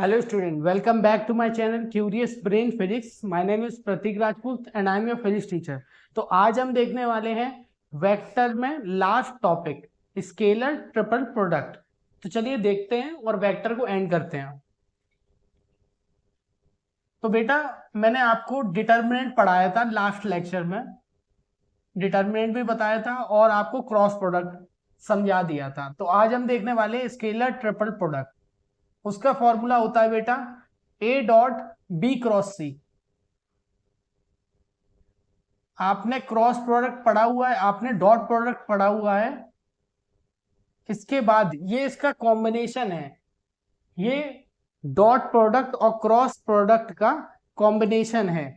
Hello student, welcome back to my channel Curious Brain Physics. My name is Pratik Rajput and I am your physics teacher. तो आज हम देखने वाले हैं vector में last topic scalar triple product. तो चलिए देखते हैं और वेक्टर को एंड करते हैं। तो बेटा मैंने आपको डिटर्मिनेंट पढ़ाया था लास्ट लेक्चर में, डिटर्मिनेंट भी बताया था और आपको क्रॉस प्रोडक्ट समझा दिया था। तो आज हम देखने वाले स्केलर ट्रिपल प्रोडक्ट। उसका फॉर्मूला होता है बेटा ए डॉट बी क्रॉस सी। आपने क्रॉस प्रोडक्ट पढ़ा हुआ है, आपने डॉट प्रोडक्ट पढ़ा हुआ है। इसके बाद ये इसका कॉम्बिनेशन है, ये डॉट प्रोडक्ट और क्रॉस प्रोडक्ट का कॉम्बिनेशन है,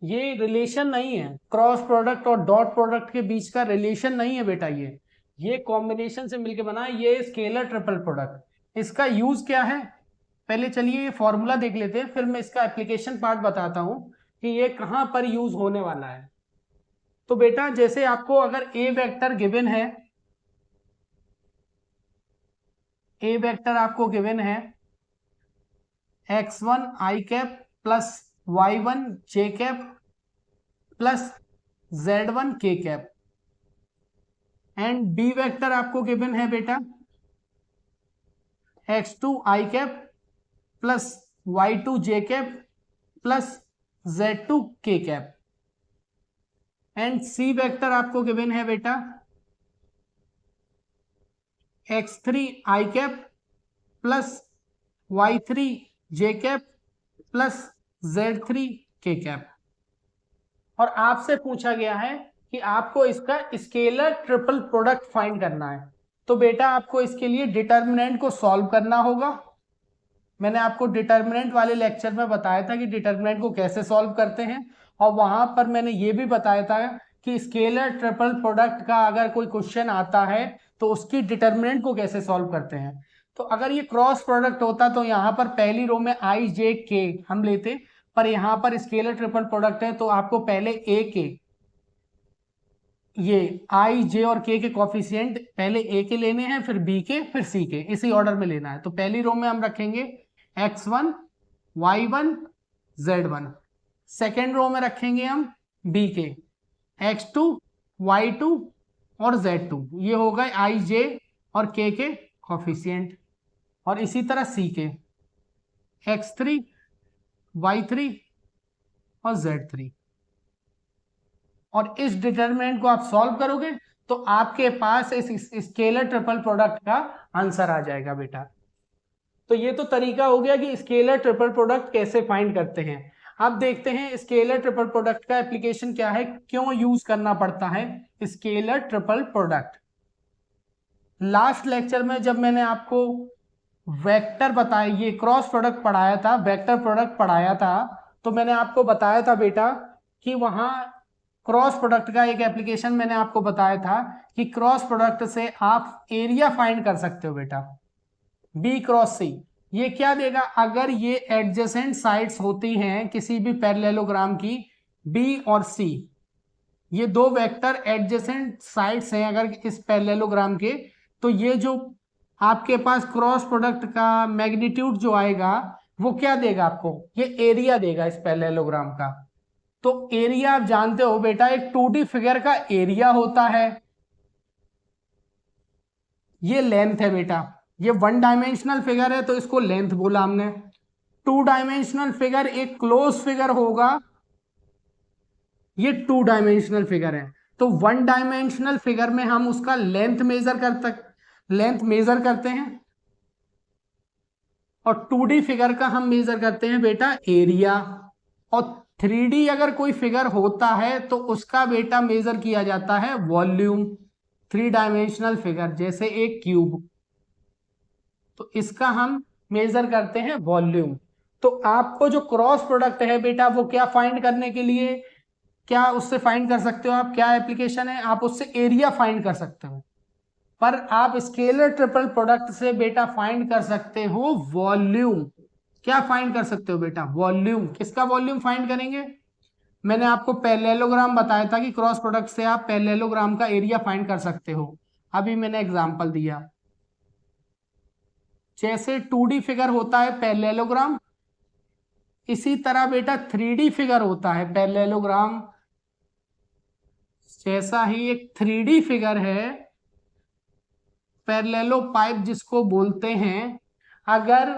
ये रिलेशन नहीं है। क्रॉस प्रोडक्ट और डॉट प्रोडक्ट के बीच का रिलेशन नहीं है बेटा, ये कॉम्बिनेशन से मिलकर बना है ये स्केलर ट्रिपल प्रोडक्ट। इसका यूज क्या है, पहले चलिए ये फॉर्मूला देख लेते हैं, फिर मैं इसका एप्लीकेशन पार्ट बताता हूं कि ये कहां पर यूज होने वाला है। तो बेटा जैसे आपको अगर ए वेक्टर गिवन है, ए वेक्टर आपको गिवन है x1 i cap plus y1 j cap plus z1 k cap, and B vector आपको गिवन है बेटा x2 i cap plus y2 j cap plus z2 k cap, and C vector आपको given है बेटा x3 i cap plus y3 j cap plus z3 k cap. और आपसे पूछा गया है कि आपको इसका स्केलर ट्रिपल प्रोडक्ट फाइंड करना है। तो बेटा आपको इसके लिए डिटर्मिनेंट को सॉल्व करना होगा। मैंने आपको डिटर्मिनेंट वाले लेक्चर में बताया था कि डिटर्मिनेंट को कैसे सॉल्व करते हैं, और वहां पर मैंने ये भी बताया था कि स्केलर ट्रिपल प्रोडक्ट का अगर कोई क्वेश्चन आता है तो उसकी डिटर्मिनेंट को कैसे सॉल्व करते हैं। तो अगर ये क्रॉस प्रोडक्ट होता तो यहाँ पर पहली रो में आई जे के हम लेते, पर यहाँ पर स्केलर ट्रिपल प्रोडक्ट है तो आपको पहले ए के, ये आई जे और के कॉफिशिएंट पहले ए के लेने हैं, फिर बी के, फिर सी के, इसी ऑर्डर में लेना है। तो पहली रो में हम रखेंगे x1 y1 z1, second row में रखेंगे हम बी के x2 y2 और z2, ये होगा आई जे और के कॉफिशिएंट, और इसी तरह सी के x3 y3 और z3। और इस डिटरमिनेंट को आप सॉल्व करोगे तो आपके पास इस स्केलर ट्रिपल प्रोडक्ट का आंसर आ जाएगा बेटा। तो ये तो तरीका हो गया कि स्केलर ट्रिपल प्रोडक्ट कैसे फाइंड करते हैं। अब देखते हैं स्केलर ट्रिपल प्रोडक्ट का एप्लीकेशन क्या है, क्यों यूज करना पड़ता है scalar triple product. Last lecture में जब मैंने आपको वेक्टर बताया, ये क्रॉस प्रोडक्ट पढ़ाया था, वेक्टर प्रोडक्ट पढ़ाया था, तो मैंने आपको बताया था बेटा कि वहां क्रॉस प्रोडक्ट का एक एप्लीकेशन मैंने आपको बताया था कि क्रॉस प्रोडक्ट से आप एरिया फाइंड कर सकते हो बेटा, बी क्रॉस सी। ये क्या देगा, अगर ये एडजेसेंट साइड्स होती हैं किसी भी पैरेललोग्राम की बी और सी, ये दो वेक्टर एडजेसेंट साइड्स हैं अगर इस पैरेललोग्राम के, तो ये जो आपके पास क्रॉस प्रोडक्ट का मैग्नीट्यूड जो आएगा वो क्या देगा आपको, ये एरिया देगा इस पैरेललोग्राम का। तो एरिया आप जानते हो बेटा एक 2D फिगर का एरिया होता है, ये लेंथ है बेटा, ये 1 डायमेंशनल फिगर है तो इसको लेंथ बोला हमने। 2 डायमेंशनल फिगर एक क्लोज फिगर होगा, ये 2 डायमेंशनल फिगर है, तो 1 डायमेंशनल फिगर में हम उसका लेंथ मेजर करते हैं, और 2D फिगर का हम मेजर करते हैं बेटा एरिया। और 3D अगर कोई फिगर होता है तो उसका बेटा मेजर किया जाता है वॉल्यूम। 3 डायमेंशनल फिगर जैसे एक क्यूब, तो इसका हम मेजर करते हैं वॉल्यूम। तो आपको जो क्रॉस प्रोडक्ट है बेटा वो क्या फाइंड करने के लिए, क्या उससे फाइंड कर सकते हो आप, क्या एप्लीकेशन है, आप उससे एरिया फाइंड कर सकते हो, पर आप स्केलर ट्रिपल प्रोडक्ट से बेटा फाइंड कर सकते हो वॉल्यूम। क्या फाइंड कर सकते हो बेटा, वॉल्यूम। किसका वॉल्यूम फाइंड करेंगे, मैंने आपको पैरेललोग्राम बताया था कि क्रॉस प्रोडक्ट से आप पैरेललोग्राम का एरिया फाइंड कर सकते हो, अभी मैंने एग्जांपल दिया। जैसे 2D फिगर होता है पैरेललोग्राम, इसी तरह बेटा 3D फिगर होता है पैरेललोग्राम। जैसा ही एक 3D फिगर है पैरेललोपाइप जिसको बोलते हैं, अगर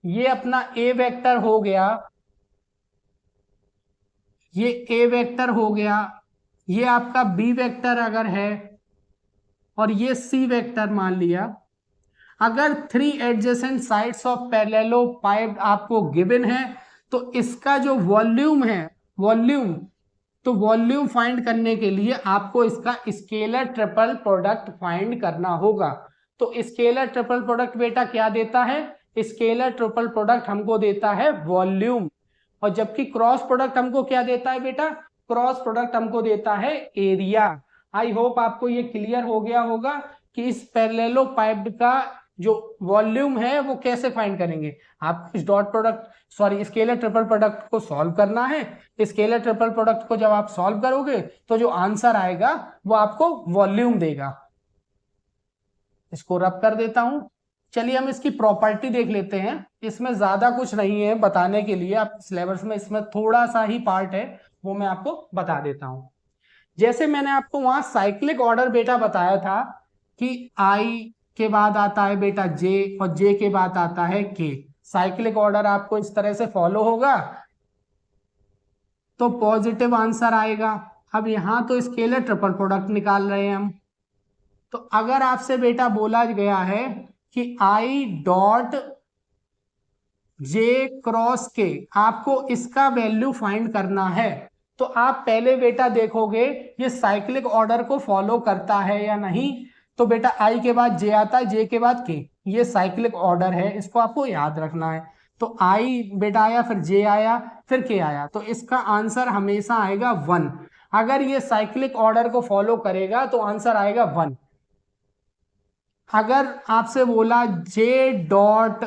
ये अपना ए वेक्टर हो गया, ये ए वेक्टर हो गया, ये आपका बी वेक्टर अगर है और ये सी वेक्टर मान लिया, अगर 3 एडजेसेंट साइड्स ऑफ पैरेललोपाइप आपको गिवन है तो इसका जो वॉल्यूम है, वॉल्यूम, तो वॉल्यूम फाइंड करने के लिए आपको इसका स्केलर ट्रिपल प्रोडक्ट फाइंड करना होगा। तो स्केलर ट्रिपल प्रोडक्ट बेटा क्या देता है? स्केलर ट्रिपल प्रोडक्ट हमको देता है वॉल्यूम, और जबकि क्रॉस प्रोडक्ट हमको क्या देता है बेटा? क्रॉस प्रोडक्ट हमको देता है एरिया। आई होप आपको ये क्लियर हो गया होगा कि इस पैरेललोपाइप का जो वॉल्यूम है वो कैसे फाइंड करेंगे। आप इस dot product scalar triple product को सॉल्व करना है। स्केलर ट्रिपल प्रोडक्ट को जब आप सॉल्व करोगे तो जो आंसर आएगा वो आपको वॉल्यूम देगा। इसको रब कर देता हूं। चलिए हम इसकी प्रॉपर्टी देख लेते हैं। इसमें ज्यादा कुछ नहीं है बताने के लिए, आप सिलेबस में इसमें थोड़ा सा ही पार्ट है, वो मैं आपको बता देता हूं। जैसे मैंने आपको वहां साइक्लिक ऑर्डर बेटा बताया था कि आई के बाद आता है बेटा जे और जे के बाद आता है के। साइक्लिक ऑर्डर आपको इस तरह से फॉलो होगा तो पॉजिटिव आंसर आएगा। अब यहां तो स्केलर ट्रिपल प्रोडक्ट निकाल रहे हैं हम, तो अगर आपसे बेटा बोला गया है कि आई डॉट जे क्रॉस के, आपको इसका वैल्यू फाइंड करना है, तो आप पहले बेटा देखोगे ये साइक्लिक ऑर्डर को फॉलो करता है या नहीं। तो बेटा आई के बाद जे आता है, जे के बाद के, ये साइक्लिक ऑर्डर है, इसको आपको याद रखना है। तो आई बेटा आया, फिर जे आया, फिर के आया, तो इसका आंसर हमेशा आएगा 1। अगर ये साइक्लिक ऑर्डर को फॉलो करेगा तो आंसर आएगा 1। अगर आपसे बोला जे डॉट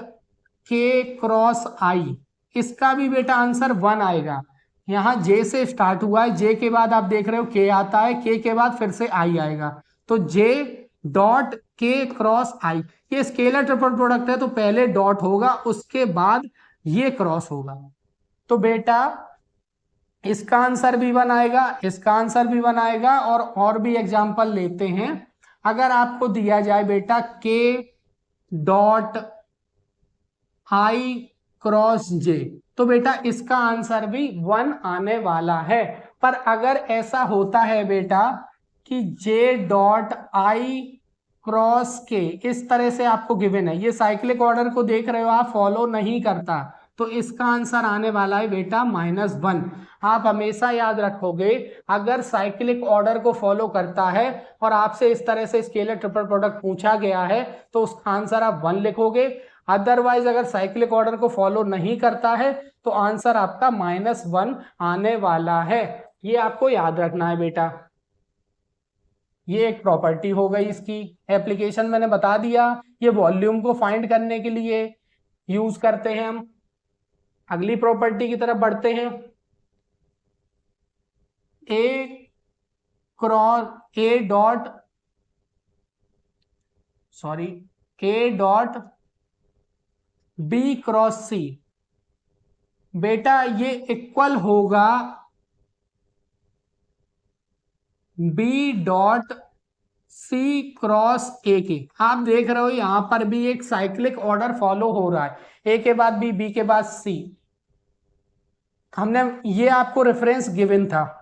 के क्रॉस आई, इसका भी बेटा आंसर 1 आएगा। यहां जे से स्टार्ट हुआ है, जे के बाद आप देख रहे हो के आता है, के बाद फिर से आई आएगा, तो जे डॉट के क्रॉस आई। ये स्केलर ट्रिपल प्रोडक्ट है तो पहले डॉट होगा, उसके बाद ये क्रॉस होगा। तो बेटा इसका आंसर भी 1 आएगा, इसका आंसर भी 1 आएगा। और भी एग्जांपल लेते हैं। अगर आपको दिया जाए बेटा के डॉट आई क्रॉस जे, तो बेटा इसका आंसर भी 1 आने वाला है। पर अगर ऐसा होता है बेटा कि जे डॉट आई क्रॉस के, इस तरह से आपको गिवन है, ये साइक्लिक ऑर्डर को देख रहे हो आप, फॉलो नहीं करता, तो इसका आंसर आने वाला है बेटा -1। आप हमेशा याद रखोगे अगर साइक्लिक ऑर्डर को फॉलो करता है और आपसे इस तरह से स्केलर ट्रिपल प्रोडक्ट पूछा गया है तो उसका आंसर आप 1 लिखोगे। अदरवाइज अगर साइक्लिक ऑर्डर को फॉलो नहीं करता है तो आंसर आपका -1 आने वाला है। ये आपको याद रखना है बेटा। ये एक प्रॉपर्टी हो गई, इसकी एप्लीकेशन मैंने बता दिया। ये वॉल्यूम को फाइंड करने के लिए यूज करते हैं हम। अगली प्रॉपर्टी की तरफ बढ़ते हैं। A dot B cross C, बेटा ये इक्वल होगा B dot C cross A के। आप देख रहे हो यहां पर भी एक साइक्लिक ऑर्डर फॉलो हो रहा है, ए के बाद बी, बी के बाद सी। हमने ये आपको रेफरेंस गिवन था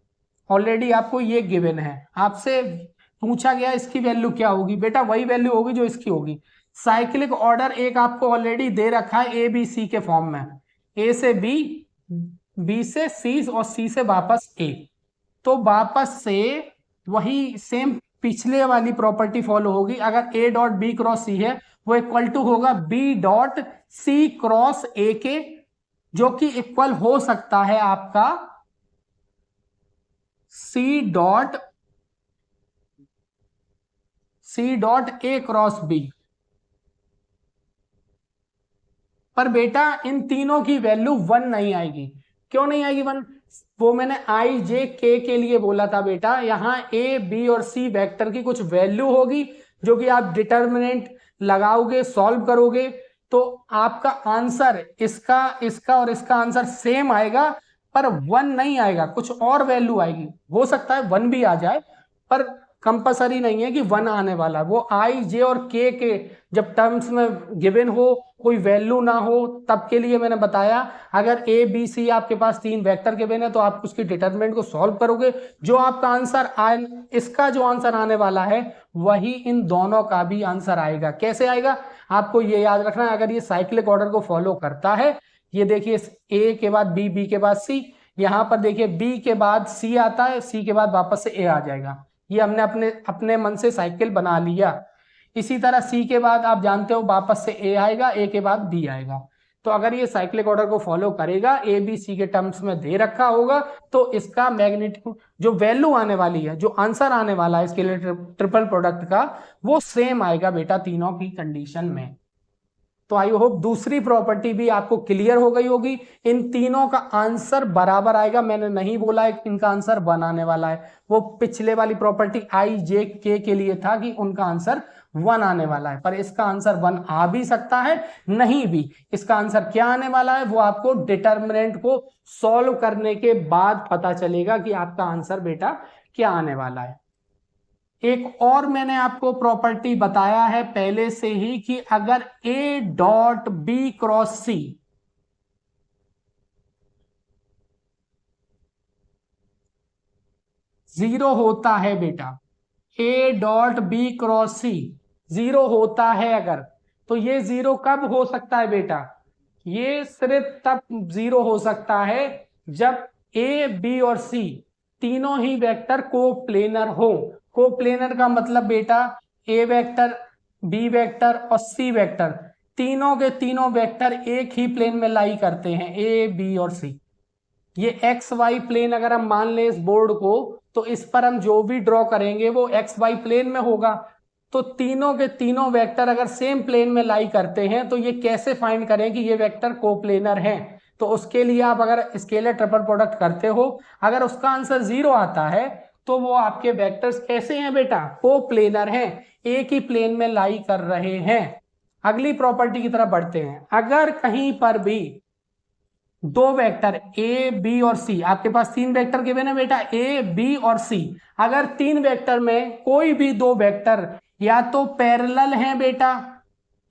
ऑलरेडी, आपको ये गिवन है, आपसे पूछा गया इसकी वैल्यू क्या होगी, बेटा वही वैल्यू होगी जो इसकी होगी। साइक्लिक ऑर्डर एक आपको ऑलरेडी दे रखा है ए बी सी के फॉर्म में, ए से बी, बी से सी और सी से वापस ए। तो वापस से वही सेम पिछले वाली प्रॉपर्टी फॉलो होगी। अगर A dot B cross C है वो इक्वल टू होगा B dot C cross A के, जो कि इक्वल हो सकता है आपका C dot A cross B. पर बेटा इन तीनों की वैल्यू 1 नहीं आएगी। क्यों नहीं आएगी 1? वो मैंने आई जे के लिए बोला था बेटा, यहां ए बी और सी वेक्टर की कुछ वैल्यू होगी जो कि आप डिटर्मिनेंट लगाओगे, सॉल्व करोगे, तो आपका आंसर इसका इसका और इसका आंसर सेम आएगा, पर 1 नहीं आएगा, कुछ और वैल्यू आएगी। हो सकता है 1 भी आ जाए, पर कंपलसरी नहीं है कि 1 आने वाला। वो आई जे और के जब टर्म्स में गिवन हो, कोई वैल्यू ना हो, तब के लिए मैंने बताया। अगर ए बी सी आपके पास 3 वेक्टर गिवन है तो आप उसकी डिटरमिनेंट को सॉल्व करोगे, जो आपका आंसर इसका जो आंसर आने वाला है वही इन दोनों का भी आंसर आएगा। कैसे आएगा आपको ये याद रखना है। अगर ये साइक्लिक ऑर्डर को फॉलो करता है, ये देखिए ए के बाद बी, बी के बाद सी, यहां पर देखिए बी के बाद सी आता है, सी के बाद वापस से ए आ जाएगा। ये हमने अपने अपने मन से साइकिल बना लिया। इसी तरह सी के बाद आप जानते हो वापस से ए आएगा, ए के बाद बी आएगा। तो अगर ये साइक्लिक ऑर्डर को फॉलो करेगा, ए बी सी के टर्म्स में दे रखा होगा, तो इसका मैग्नीट्यूड जो वैल्यू आने वाली है, जो आंसर आने वाला है इसके लिए ट्रिपल प्रोडक्ट का, वो सेम आएगा बेटा तीनों की कंडीशन में। तो आई होप दूसरी प्रॉपर्टी भी आपको क्लियर हो गई होगी। इन तीनों का आंसर बराबर आएगा। मैंने नहीं बोला है इनका आंसर 1 आने वाला है, वो पिछले वाली प्रॉपर्टी आई जे के लिए था कि उनका आंसर 1 आने वाला है, पर इसका आंसर 1 आ भी सकता है, नहीं भी। इसका आंसर क्या आने वाला है वो आपको डिटर्मिनेंट को सॉल्व करने के बाद पता चलेगा कि आपका आंसर बेटा क्या आने वाला है। एक और मैंने आपको प्रॉपर्टी बताया है पहले से ही कि अगर A dot B cross C zero होता है बेटा, A dot B cross C zero होता है अगर, तो ये जीरो कब हो सकता है बेटा? ये सिर्फ तब जीरो हो सकता है जब ए बी और सी तीनों ही वेक्टर कोप्लेनर हो। कोप्लेनर का मतलब बेटा ए वेक्टर, बी वेक्टर और सी वेक्टर, तीनों के तीनों वेक्टर एक ही प्लेन में लाई करते हैं, ए बी और सी। ये एक्स वाई प्लेन अगर हम मान लें इस बोर्ड को, तो इस पर हम जो भी ड्रॉ करेंगे वो एक्स वाई प्लेन में होगा। तो तीनों के तीनों वेक्टर अगर सेम प्लेन में लाई करते हैं, तो ये कैसे फाइंड करें कि ये वेक्टर कोप्लेनर हैं? तो उसके लिए आप अगर स्केलर ट्रिपल प्रोडक्ट करते हो, अगर उसका आंसर 0 आता है तो वो आपके वेक्टर्स कैसे हैं बेटा? कोप्लेनर हैं, एक ही प्लेन में लाई कर रहे हैं। अगली प्रॉपर्टी की तरफ बढ़ते हैं। अगर कहीं पर भी दो वेक्टर ए बी और सी, आपके पास 3 वेक्टर गिवन है बेटा, ए बी और सी, अगर 3 वेक्टर में कोई भी 2 वेक्टर या तो पैरेलल हैं बेटा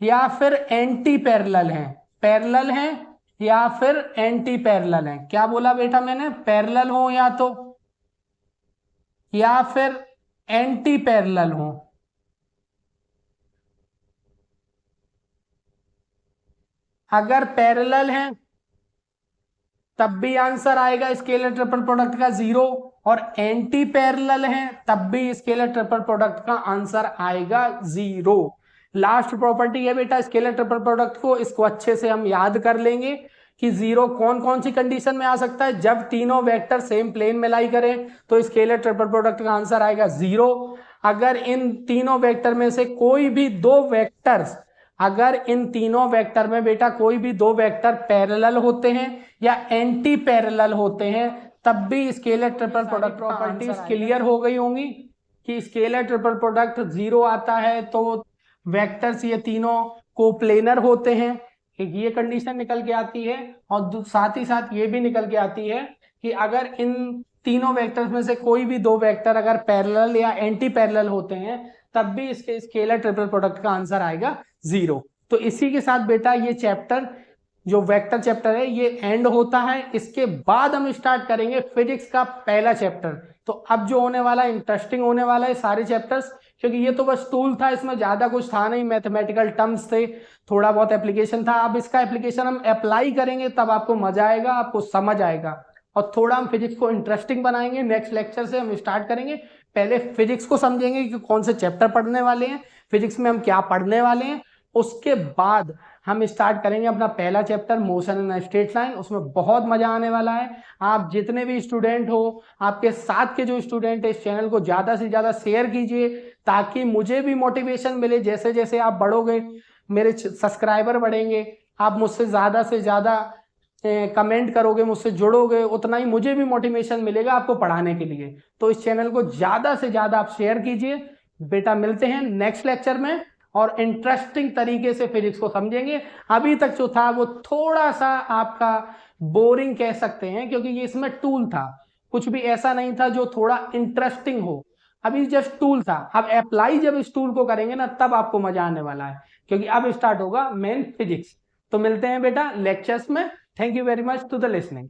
या फिर एंटी पैरेलल हैं, पैरेलल हैं या फिर एंटी पैरेलल हैं। क्या बोला बेटा मैंने? पैरेलल हो या फिर एंटी पैरेलल हो। अगर पैरेलल हैं तब भी आंसर आएगा स्केलर ट्रिपल प्रोडक्ट का 0, और एंटी पैरेलल हैं तब भी स्केलर ट्रिपल प्रोडक्ट का आंसर आएगा 0। लास्ट प्रॉपर्टी है बेटा स्केलर ट्रिपल प्रोडक्ट को, इसको अच्छे से हम याद कर लेंगे कि 0 कौन कौन सी कंडीशन में आ सकता है। जब तीनों वेक्टर सेम प्लेन में लाई करें तो स्केलर ट्रिपल प्रोडक्ट का आंसर आएगा 0। अगर इन तीनों वेक्टर में से कोई भी 2 वेक्टर्स, अगर इन तीनों वेक्टर में बेटा कोई भी 2 वेक्टर पैरेलल होते हैं या एंटी पैरेलल होते हैं, तब भी scalar triple product properties clear हो गई होंगी कि स्केलर ट्रिपल प्रोडक्ट 0 आता है तो वेक्टर्स ये तीनों कोप्लेनर होते हैं, ये कंडीशन निकल के आती है। और साथ ही साथ ये भी निकल के आती है कि अगर इन तीनों वेक्टर्स में से कोई भी 2 वेक्टर अगर पैरेलल या एंटी पैरेलल होते हैं, तब भी इसके स्केलर ट्रिपल प्रोडक्ट का आंसर आएगा 0। तो इसी के साथ बेटा ये चैप्टर जो वेक्टर चैप्टर है ये एंड होता है। इसके बाद हम स्टार्ट करेंगे फिजिक्स का पहला चैप्टर। तो अब जो होने वाला है इंटरेस्टिंग होने वाला है सारे चैप्टर्स, क्योंकि ये तो बस टूल था, इसमें ज्यादा कुछ था नहीं, मैथमेटिकल टर्म्स थे, थोड़ा बहुत एप्लीकेशन था। अब इसका एप्लीकेशन हम अप्लाई करेंगे तब आपको मजा आएगा, आपको समझ आएगा, और थोड़ा हम फिजिक्स को इंटरेस्टिंग बनाएंगे। नेक्स्ट लेक्चर से हम स्टार्ट करेंगे, पहले फिजिक्स को समझेंगे कि कौन से चैप्टर पढ़ने वाले हैं, फिजिक्स में हम क्या पढ़ने वाले हैं। उसके बाद हम स्टार्ट करेंगे अपना पहला chapter motion in straight line, उसमें बहुत मजा आने वाला है। आप जितने भी स्टूडेंट हो, आपके साथ के जो स्टूडेंट है, इस चैनल को ज्यादा से ज्यादा शेयर कीजिए ताकि मुझे भी मोटिवेशन मिले। जैसे जैसे आप बढ़ोगे, मेरे सब्सक्राइबर बढ़ेंगे, आप मुझसे ज्यादा से ज्यादा कमेंट करोगे, मुझसे जुड़ोगे, उतना ही मुझे भी मोटिवेशन मिलेगा आपको पढ़ाने के लिए। तो इस चैनल को ज्यादा से ज्यादा आप शेयर कीजिए बेटा। मिलते हैं नेक्स्ट लेक्चर में, और इंटरेस्टिंग तरीके से फिजिक्स को समझेंगे। अभी तक जो था वो थोड़ा सा आपका बोरिंग कह सकते हैं, क्योंकि ये इसमें टूल था, कुछ भी ऐसा नहीं था जो थोड़ा इंटरेस्टिंग हो। अभी जस्ट टूल था, अब अप्लाई जब इस टूल को करेंगे ना तब आपको मजा आने वाला है, क्योंकि अब स्टार्ट होगा मेन फिजिक्स। तो मिलते हैं बेटा लेक्चर्स में। Thank you very much to the listening.